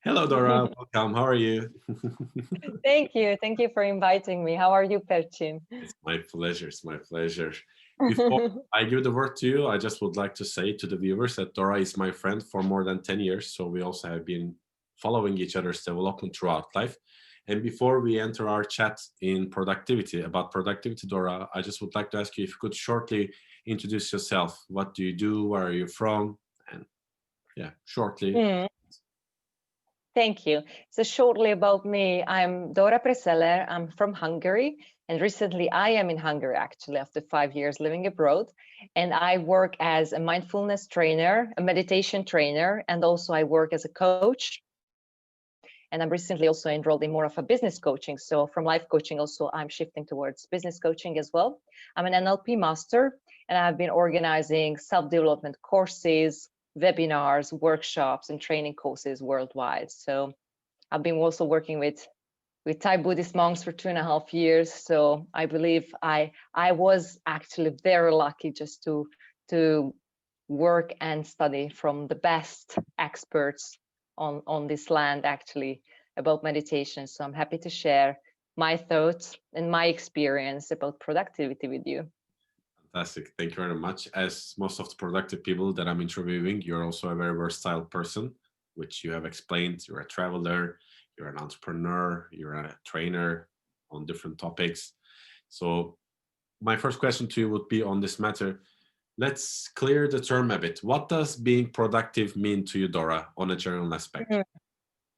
Hello, Dora. Welcome. How are you? Thank you. Thank you for inviting me. How are you, Perchin? It's my pleasure. It's my pleasure. Before I give the word to you, I just would like to say to the viewers that Dora is my friend for more than 10 years. So we also have been following each other's development throughout life. And before we enter our chat in productivity, about productivity, Dora, I just would like to ask you if you could shortly introduce yourself. What do you do? Where are you from? And yeah, shortly. Mm, Thank you. So shortly about me, I'm Dora Preszeller. I'm from Hungary, and recently I am in Hungary actually after 5 years living abroad. And I work as a mindfulness trainer, a meditation trainer, and also I work as a coach. And I'm recently also enrolled in more of a business coaching. So from life coaching, also I'm shifting towards business coaching as well. I'm an NLP master, and I've been organizing self-development courses, webinars, workshops, and training courses worldwide. So I've been also working with Thai Buddhist monks for 2.5 years. So I believe I was actually very lucky just to work and study from the best experts on this land actually about meditation. So I'm happy to share my thoughts and my experience about productivity with you. Fantastic. Thank you very much. As most of the productive people that I'm interviewing, you're also a very versatile person, which you have explained. You're a traveler, you're an entrepreneur, you're a trainer on different topics. So, my first question to you would be on this matter. Let's clear the term a bit. What does being productive mean to you, Dora, on a general aspect? Mm,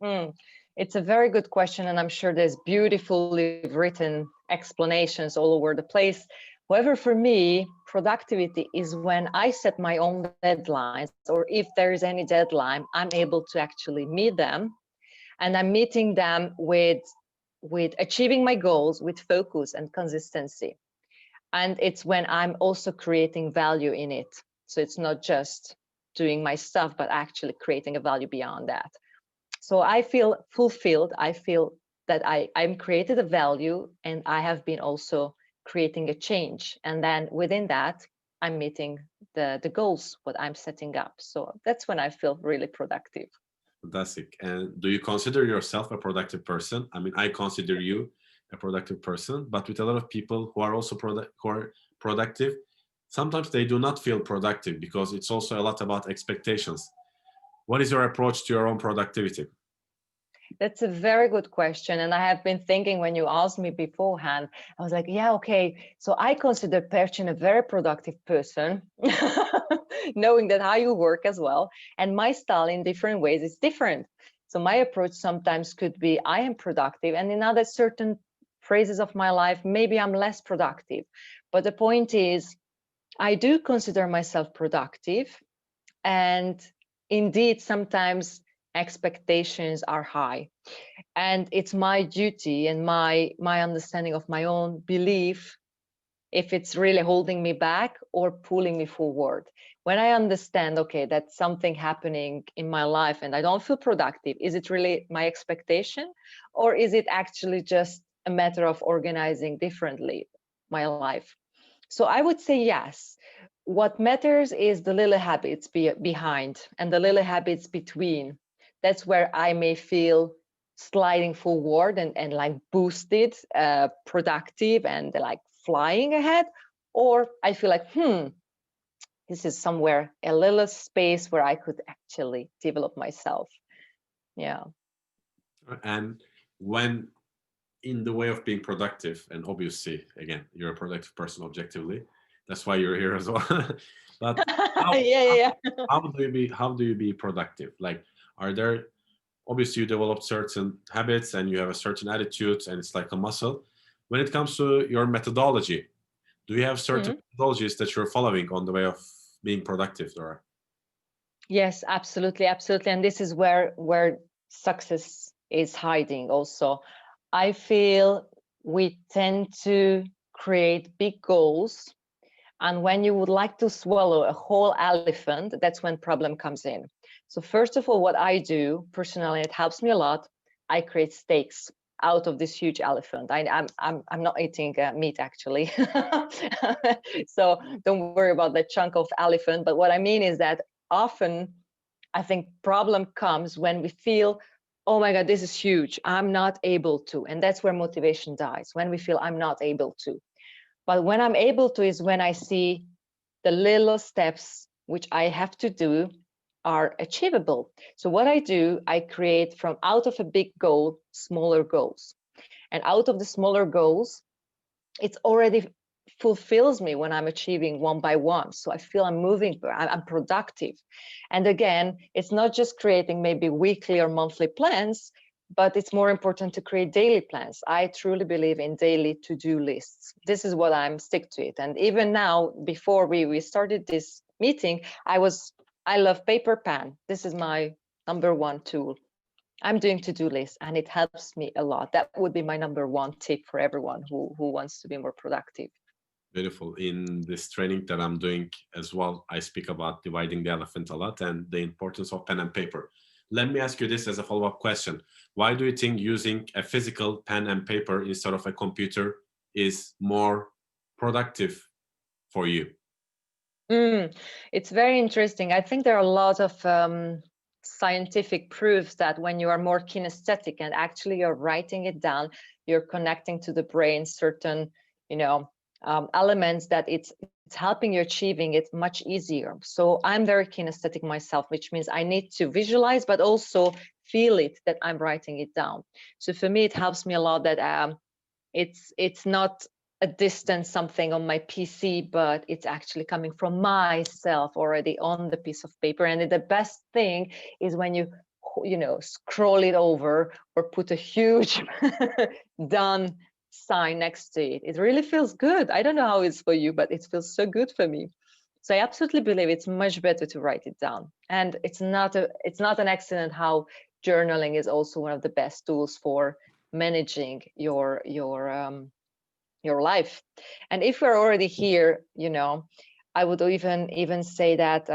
mm. It's a very good question, and I'm sure there's beautifully written explanations all over the place. However, for me, productivity is when I set my own deadlines, or if there is any deadline, I'm able to actually meet them, and I'm meeting them with achieving my goals with focus and consistency. And it's when I'm also creating value in it. So it's not just doing my stuff, but actually creating a value beyond that. So I feel fulfilled. I feel that I'm created a value, and I have been also creating a change. And then within that, I'm meeting the goals, what I'm setting up. So that's when I feel really productive. Fantastic. And do you consider yourself a productive person? I mean, I consider you a productive person, but with a lot of people who are also who are productive, sometimes they do not feel productive because it's also a lot about expectations. What is your approach to your own productivity? That's a very good question. And I have been thinking when you asked me beforehand, I was like, yeah, okay. So I consider Perchin a very productive person, knowing that how you work as well. And my style in different ways is different. So my approach sometimes could be I am productive, and in other certain phrases of my life, maybe I'm less productive. But the point is, I do consider myself productive, and indeed, sometimes expectations are high, and it's my duty and my understanding of my own belief if it's really holding me back or pulling me forward. When I understand, okay, that's something happening in my life and I don't feel productive, is it really my expectation, or is it actually just a matter of organizing differently my life? So I would say yes. What matters is the little habits behind and the little habits between. That's where I may feel sliding forward and like boosted, productive, and like flying ahead. Or I feel like, this is somewhere a little space where I could actually develop myself. Yeah. And when in the way of being productive, and obviously, again, you're a productive person objectively, that's why you're here as well. But how, Yeah, yeah, yeah. how do you be productive? Like, are there obviously you develop certain habits and you have a certain attitude and it's like a muscle. When it comes to your methodology, do you have certain Mm. methodologies that you're following on the way of being productive, Dora? Yes, absolutely, absolutely. And this is where success is hiding also. I feel we tend to create big goals, and when you would like to swallow a whole elephant, that's when problem comes in. So first of all, what I do personally, it helps me a lot. I create steaks out of this huge elephant. I'm not eating meat actually, so don't worry about that chunk of elephant. But what I mean is that often I think problem comes when we feel oh my God, this is huge. I'm not able to. And that's where motivation dies, when we feel I'm not able to. But when I'm able to is when I see the little steps which I have to do are achievable. So what I do, I create from out of a big goal, smaller goals. And out of the smaller goals, it's already fulfills me when I'm achieving one by one. So I feel I'm moving, I'm productive. And again, it's not just creating maybe weekly or monthly plans, but it's more important to create daily plans. I truly believe in daily to-do lists. This is what I'm stick to it. And even now, before we started this meeting, I love paper pen. This is my number one tool. I'm doing to-do lists and it helps me a lot. That would be my number one tip for everyone who wants to be more productive. Beautiful. In this training that I'm doing as well, I speak about dividing the elephant a lot and the importance of pen and paper. Let me ask you this as a follow-up question. Why do you think using a physical pen and paper instead of a computer is more productive for you? It's very interesting. I think there are a lot of scientific proofs that when you are more kinesthetic and actually you're writing it down, you're connecting to the brain certain, elements that it's helping you achieving it much easier. So I'm very kinesthetic myself, which means I need to visualize, but also feel it that I'm writing it down. So for me, it helps me a lot that it's not a distant something on my PC, but it's actually coming from myself already on the piece of paper. And the best thing is when you scroll it over or put a huge done sign next to it. It really feels good. I don't know how it's for you, but it feels so good for me. So I absolutely believe it's much better to write it down. And it's not an accident how journaling is also one of the best tools for managing your life. And if we're already here, I would even say that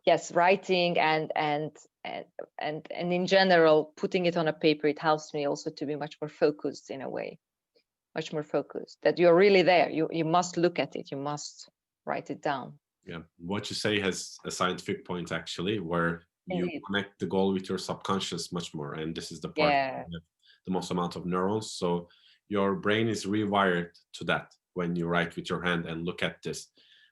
yes, writing and in general putting it on a paper, it helps me also to be much more focused in a way, much more focused, that you're really there. You must look at it, you must write it down. Yeah, what you say has a scientific point actually, where you Indeed. connect the goal with your subconscious much more, and this is the part Yeah. where you have the most amount of neurons. So your brain is rewired to that when you write with your hand and look at this.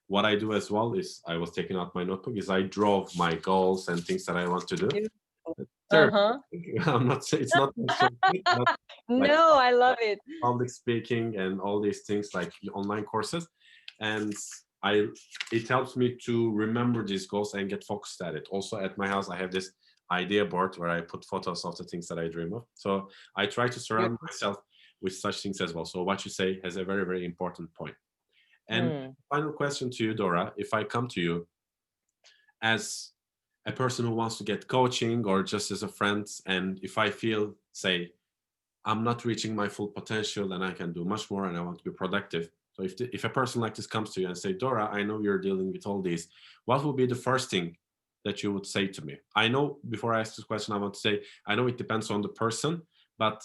What I do as well is I was taking out my notebook is I draw my goals and things that I want to do. Beautiful. Terrible. Uh-huh. I'm not saying it's not so good, but like No, I love it. public speaking and all these things like online courses, and I it helps me to remember these goals and get focused at it. Also at my house I have this idea board where I put photos of the things that I dream of, so I try to surround Beautiful. myself with such things as well. So what you say has a very, very important point. And final question to you, Dora, if I come to you as a person who wants to get coaching or just as a friend, and if I feel, say, I'm not reaching my full potential and I can do much more and I want to be productive. So if a person like this comes to you and say, Dora, I know you're dealing with all these, what would be the first thing that you would say to me? I know before I ask this question, I want to say, I know it depends on the person, but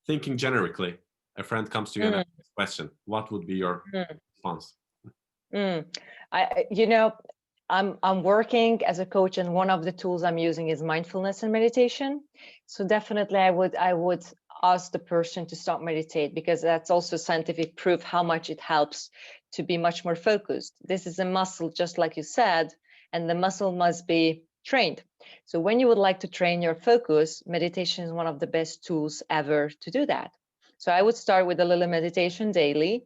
thinking generically, a friend comes to you and asks this question, what would be your response? I'm working as a coach, and one of the tools I'm using is mindfulness and meditation. So definitely I would ask the person to start meditate, because that's also scientific proof how much it helps to be much more focused. This is a muscle, just like you said, and the muscle must be trained. So when you would like to train your focus, meditation is one of the best tools ever to do that. So I would start with a little meditation daily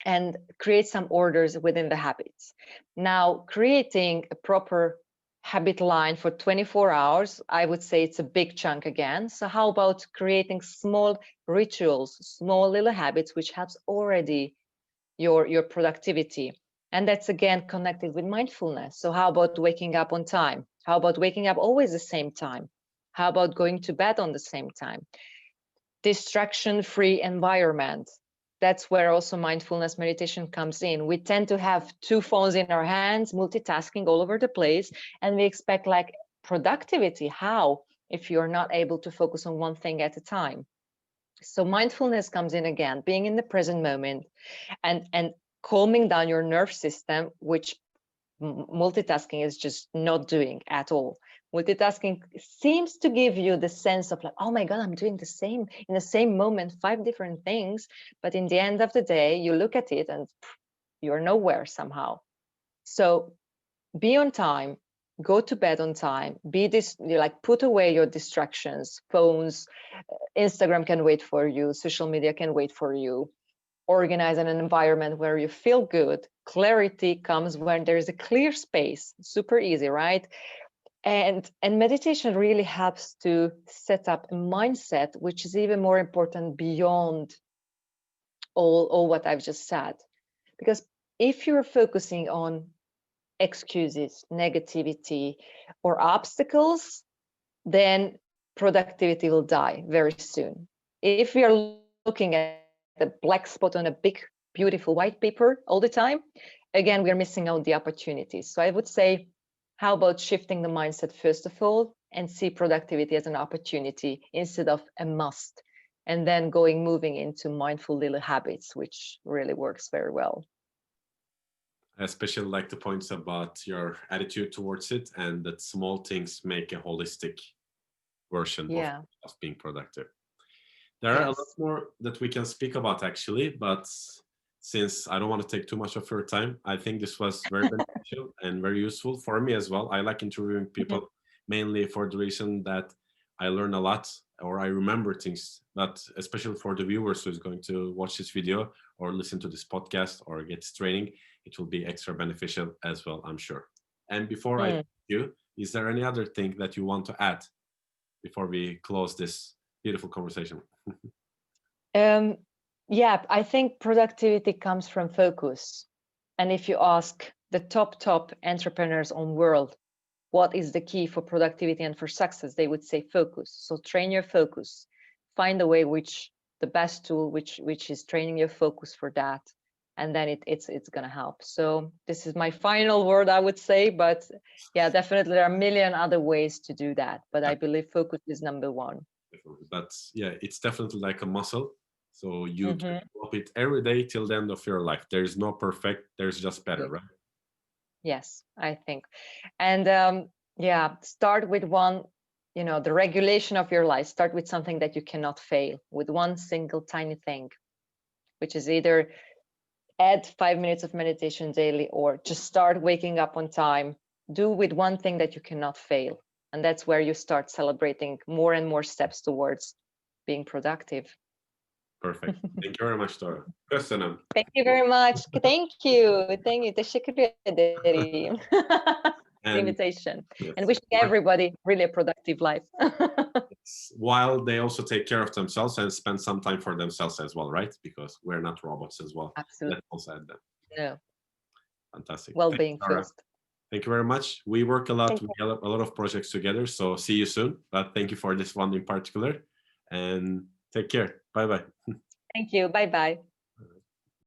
and create some orders within the habits. Now, creating a proper habit line for 24 hours, I would say it's a big chunk again. So how about creating small rituals, small little habits, which helps already your productivity? And that's again connected with mindfulness. So how about waking up on time? How about waking up always the same time? How about going to bed on the same time? Distraction-free environment. That's where also mindfulness meditation comes in. We tend to have two phones in our hands, multitasking all over the place, and we expect like productivity. How if you're not able to focus on one thing at a time? So mindfulness comes in again, being in the present moment and calming down your nerve system, which multitasking is just not doing at all. Multitasking seems to give you the sense of like, oh my God, I'm doing the same in the same moment, 5 different things. But in the end of the day, you look at it and you're nowhere somehow. So be on time, go to bed on time, you like put away your distractions, phones, Instagram can wait for you, social media can wait for you. Organize an environment where you feel good. Clarity comes when there's a clear space. Super easy, right? And meditation really helps to set up a mindset, which is even more important beyond all what I've just said. Because if you're focusing on excuses, negativity, or obstacles, then productivity will die very soon. If we are looking at the black spot on a big, beautiful white paper all the time, again, we are missing out the opportunities. So I would say, how about shifting the mindset first of all and see productivity as an opportunity instead of a must, and then moving into mindful little habits, which really works very well. I especially like the points about your attitude towards it, and that small things make a holistic version of being productive. There are a lot more that we can speak about actually, but since I don't want to take too much of your time, I think this was very beneficial and very useful for me as well. I like interviewing people mainly for the reason that I learn a lot or I remember things, but especially for the viewers who's going to watch this video or listen to this podcast or get this training, it will be extra beneficial as well, I'm sure. And before I thank you, is there any other thing that you want to add before we close this beautiful conversation? Yeah, I think productivity comes from focus. And if you ask the top entrepreneurs on world, what is the key for productivity and for success, they would say focus. So train your focus. Find a way which the best tool which is training your focus for that, and then it's going to help. So this is my final word, I would say. But yeah, definitely there are a million other ways to do that. But I believe focus is number one. But yeah, it's definitely like a muscle. So you can develop it every day till the end of your life. There is no perfect, there's just better, right? Yes, I think. And yeah, start with one, the regulation of your life. Start with something that you cannot fail, with one single tiny thing, which is either add 5 minutes of meditation daily or just start waking up on time. Do with one thing that you cannot fail. And that's where you start celebrating more and more steps towards being productive. Perfect. Thank you very much, Dora. Köszönöm. Thank you very much. Thank you. Thank you. Teşekkür ederim. Invitation. Yes. And wishing everybody really a productive life. While they also take care of themselves and spend some time for themselves as well, right? Because we're not robots as well. Absolutely. Let's also add that. No. Fantastic. Well-being first. Thank you very much. We work a lot. We have a lot of projects together. So see you soon. But thank you for this one in particular. And take care. Bye-bye. Thank you. Bye-bye.